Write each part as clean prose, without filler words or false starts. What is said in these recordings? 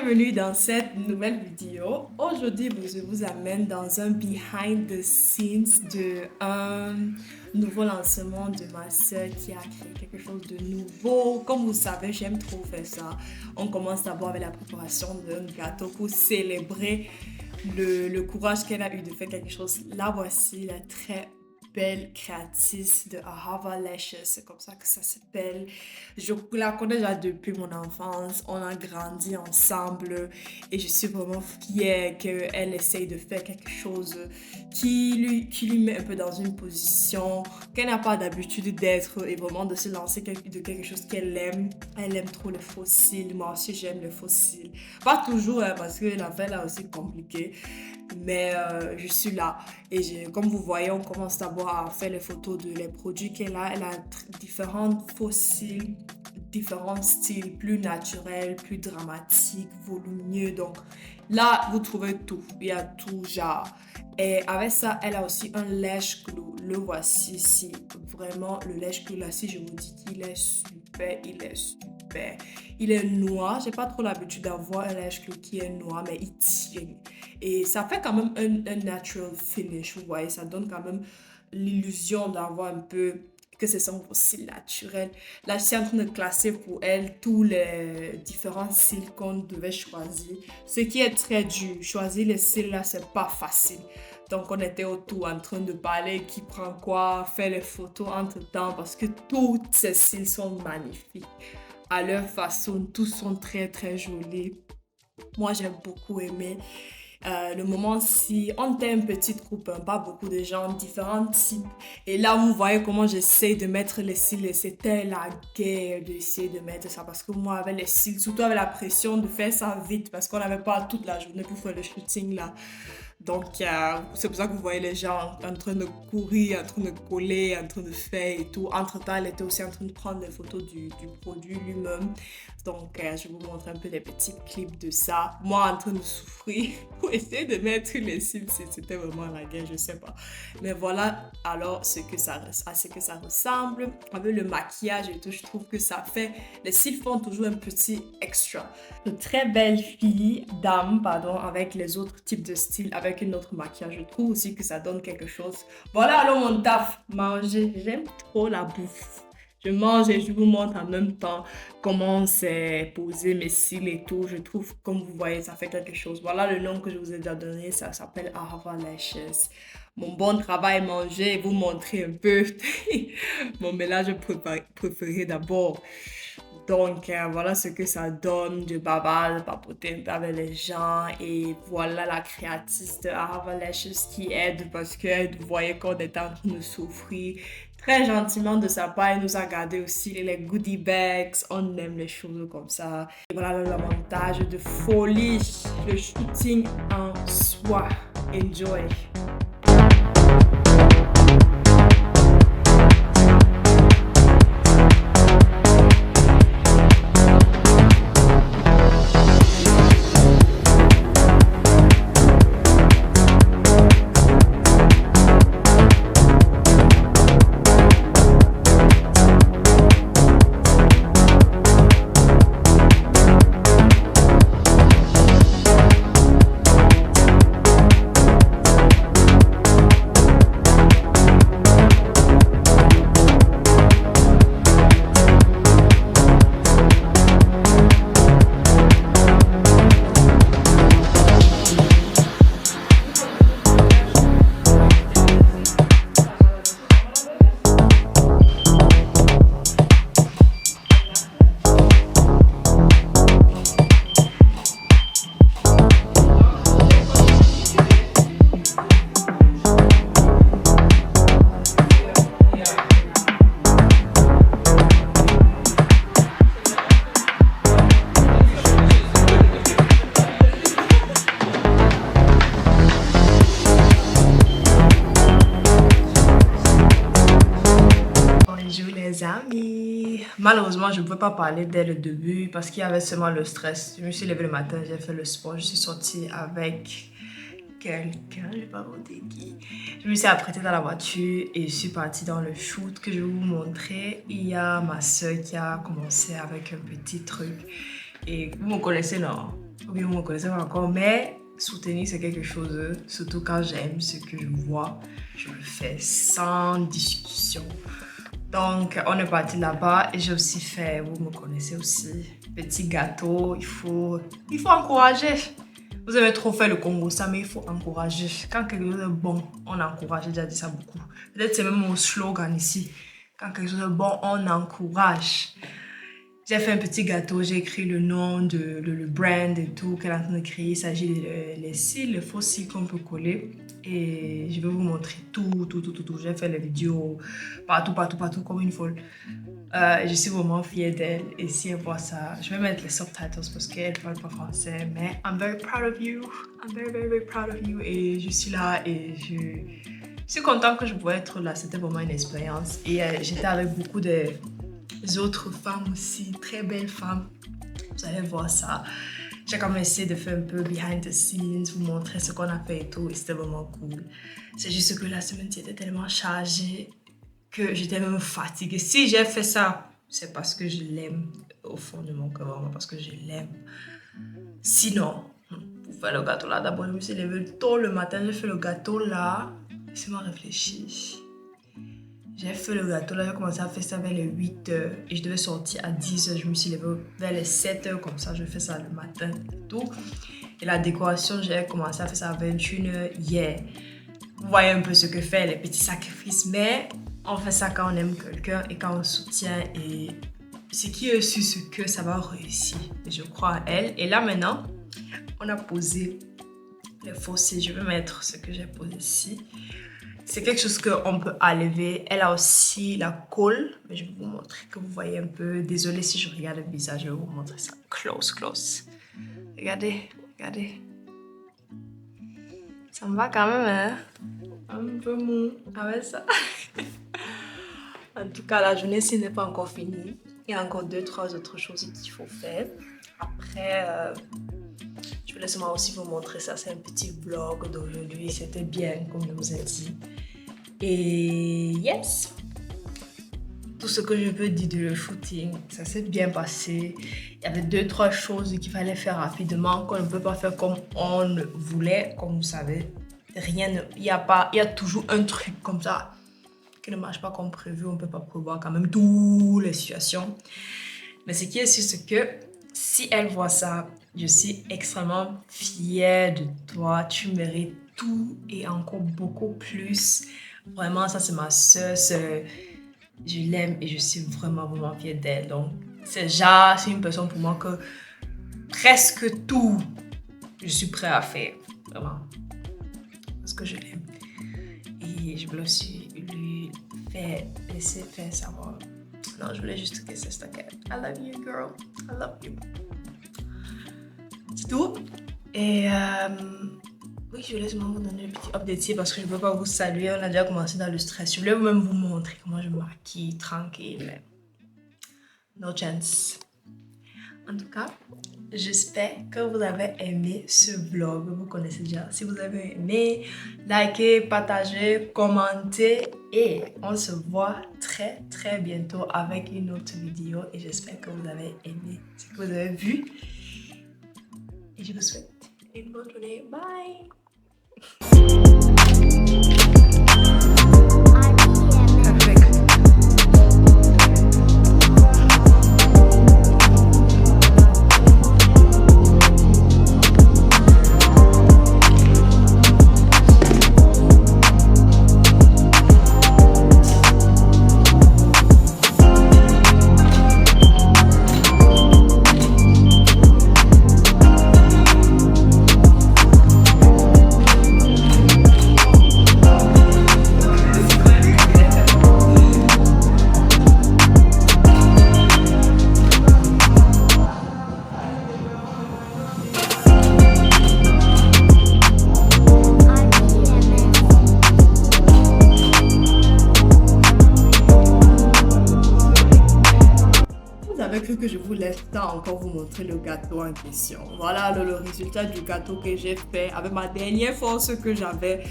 bienvenue dans cette nouvelle vidéo. Aujourd'hui, je vous amène dans un behind the scenes de un nouveau lancement de ma soeur qui a créé quelque chose de nouveau. Comme vous savez, j'aime trop faire ça. On commence d'abord avec la préparation d'un gâteau pour célébrer le courage qu'elle a eu de faire quelque chose. La voici, la très belle créatrice de Ahava Lashes, c'est comme ça que ça s'appelle. Je la connais déjà depuis mon enfance, on a grandi ensemble et je suis vraiment fière qu'elle essaye de faire quelque chose qui lui met un peu dans une position qu'elle n'a pas d'habitude d'être et vraiment de se lancer de quelque chose qu'elle aime. Elle aime trop les fossiles, moi aussi j'aime les fossiles. Pas toujours hein, parce que l'affaire là aussi compliquée, mais je suis là. Et comme vous voyez, on commence d'abord à faire les photos de les produits qu'elle a. Elle a différents fossiles, différents styles, plus naturels, plus dramatiques, volumineux. Donc là, vous trouvez tout. Il y a tout genre. Et avec ça, elle a aussi un lèche glue. Le voici ici. Vraiment, le lèche glue là, si je vous dis qu'il est super, il est super. Il est noir. J'ai pas trop l'habitude d'avoir un lèche glue qui est noir, mais il tient. Et ça fait quand même un natural finish, vous voyez, ça donne quand même l'illusion d'avoir un peu que c'est son fossile naturel. Là, je suis en train de classer pour elle tous les différents cils qu'on devait choisir. Ce qui est très dur, choisir les cils là, c'est pas facile. Donc, on était autour en train de parler qui prend quoi, faire les photos entre temps parce que toutes ces cils sont magnifiques. À leur façon, tous sont très très jolis. Moi, j'ai beaucoup aimé. Le moment si on était une petite groupe, hein, pas beaucoup de gens, différents types. Et là, vous voyez comment j'essaie de mettre les cils. Et c'était la guerre d'essayer de mettre ça. Parce que moi, avec les cils, surtout avec la pression de faire ça vite, parce qu'on n'avait pas toute la journée pour faire le shooting là. Donc, c'est pour ça que vous voyez les gens en train de courir, en train de coller, en train de faire et tout. Entre-temps, elle était aussi en train de prendre des photos du produit lui-même. Donc, je vais vous montrer un peu des petits clips de ça. Moi, en train de souffrir pour essayer de mettre les cils. C'était vraiment la guerre, je sais pas. Mais voilà alors à ce que ça ressemble. Avec le maquillage et tout, je trouve que ça fait... Les cils font toujours un petit extra. De très belles filles, dames, pardon, avec les autres types de styles, avec une autre maquillage. Je trouve aussi que ça donne quelque chose. Voilà, alors mon taf, manger. J'aime trop la bouffe. Je mange et je vous montre en même temps comment c'est posé mes cils et tout. Je trouve, comme vous voyez, ça fait quelque chose. Voilà le nom que je vous ai déjà donné, ça s'appelle Ahava Lashes. Mon bon travail, manger et vous montrer un peu mon mélange préféré d'abord. Donc, voilà ce que ça donne de bavard, de papoter un peu avec les gens. Et voilà la créatrice de Ahava Lashes qui aide parce que vous voyez qu'on était en train de souffrir. Très gentiment de sa part, elle nous a gardé aussi les goodie bags. On aime les choses comme ça. Et voilà le montage de folie, le shooting en soi. Enjoy! Les amis, malheureusement je ne pouvais pas parler dès le début parce qu'il y avait seulement le stress. Je me suis levée le matin, j'ai fait le sport, je suis sortie avec quelqu'un, je vais pas vous dire qui. Je me suis apprêtée dans la voiture et je suis partie dans le shoot que je vais vous montrer. Il y a ma soeur qui a commencé avec un petit truc et vous me connaissez non? ou bien vous me connaissez pas encore, mais soutenir c'est quelque chose, surtout quand j'aime ce que je vois, je le fais sans discussion. Donc on est parti là-bas et j'ai aussi fait, vous me connaissez aussi, petit gâteau, il faut encourager. Vous avez trop fait le Congo, ça, mais il faut encourager. Quand quelque chose est bon, on encourage. J'ai déjà dit ça beaucoup. Peut-être c'est même mon slogan ici. Quand quelque chose est bon, on encourage. J'ai fait un petit gâteau, j'ai écrit le nom, le brand et tout qu'elle est en train de créer. Il s'agit des cils, les faux cils qu'on peut coller. Et je vais vous montrer tout. J'ai fait les vidéos partout comme une folle. Je suis vraiment fière d'elle. Et si elle voit ça, je vais mettre les subtitles parce qu'elle ne parle pas français. Mais I'm very proud of you. I'm very proud of you. Et je suis là et je suis contente que je pouvais être là. C'était vraiment une expérience. Et j'étais avec beaucoup d'autres femmes aussi, très belles femmes. Vous allez voir ça. J'ai quand même essayé de faire un peu behind the scenes, vous montrer ce qu'on a fait et tout, et c'était vraiment cool. C'est juste que la semaine-ci était tellement chargée que j'étais même fatiguée. Si j'ai fait ça, c'est parce que je l'aime au fond de mon cœur, parce que je l'aime. Sinon, pour faire le gâteau là, d'abord je me suis levée tôt le matin, j'ai fait le gâteau là, laissez-moi réfléchir. J'ai fait le gâteau là, j'ai commencé à faire ça vers les 8h et je devais sortir à 10h. Je me suis levée vers les 7h, comme ça je fais ça le matin et tout. Et la décoration, j'ai commencé à faire ça à 21h hier. Vous voyez un peu ce que fait, les petits sacrifices, mais on fait ça quand on aime quelqu'un et quand on soutient. Et ce qui est sûr, c'est que ça va réussir. Et je crois à elle. Et là maintenant, on a posé les fossiles. Je vais mettre ce que j'ai posé ici. C'est quelque chose qu'on peut enlever. Elle a aussi la colle. Mais je vais vous montrer que vous voyez un peu. Désolée si je regarde le visage. Je vais vous montrer ça. Close. Regardez. Ça me va quand même, hein? Un peu mou avec ça. En tout cas, la journée-ci n'est pas encore finie. Il y a encore 2-3 autres choses qu'il faut faire. Après, je vais laisser moi aussi vous montrer ça. C'est un petit vlog d'aujourd'hui. C'était bien, comme je vous ai dit. Et yes! Tout ce que je peux dire de le shooting, ça s'est bien passé. Il y avait 2-3 choses qu'il fallait faire rapidement, qu'on ne peut pas faire comme on voulait, comme vous savez. Il y a toujours un truc comme ça qui ne marche pas comme prévu. On ne peut pas prévoir quand même toutes les situations. Mais ce qui est sûr, c'est que si elle voit ça, je suis extrêmement fière de toi. Tu mérites tout et encore beaucoup plus. Vraiment, ça c'est ma soeur. Je l'aime et je suis vraiment fière d'elle. Donc, c'est une personne pour moi que presque tout, je suis prêt à faire. Vraiment. Parce que je l'aime. Et je voulais aussi lui laisser faire savoir. Non, je voulais juste que c'est ça. I love you, girl. I love you. C'est tout. Et oui, je voulais seulement vous donner un petit update parce que je ne peux pas vous saluer. On a déjà commencé dans le stress. Je voulais même vous montrer comment je me maquille tranquille. Mais no chance. En tout cas, j'espère que vous avez aimé ce vlog. Vous connaissez déjà. Si vous avez aimé, likez, partagez, commentez. Et on se voit très bientôt avec une autre vidéo. Et j'espère que vous avez aimé ce que vous avez vu. Et je vous souhaite une bonne journée. Bye! Que je vous laisse encore vous montrer le gâteau en question. Voilà le résultat du gâteau que j'ai fait avec ma dernière force que j'avais.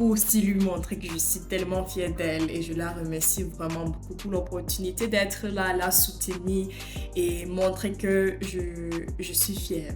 pour aussi lui montrer que je suis tellement fière d'elle et je la remercie vraiment beaucoup pour l'opportunité d'être là, la soutenir et montrer que je suis fière.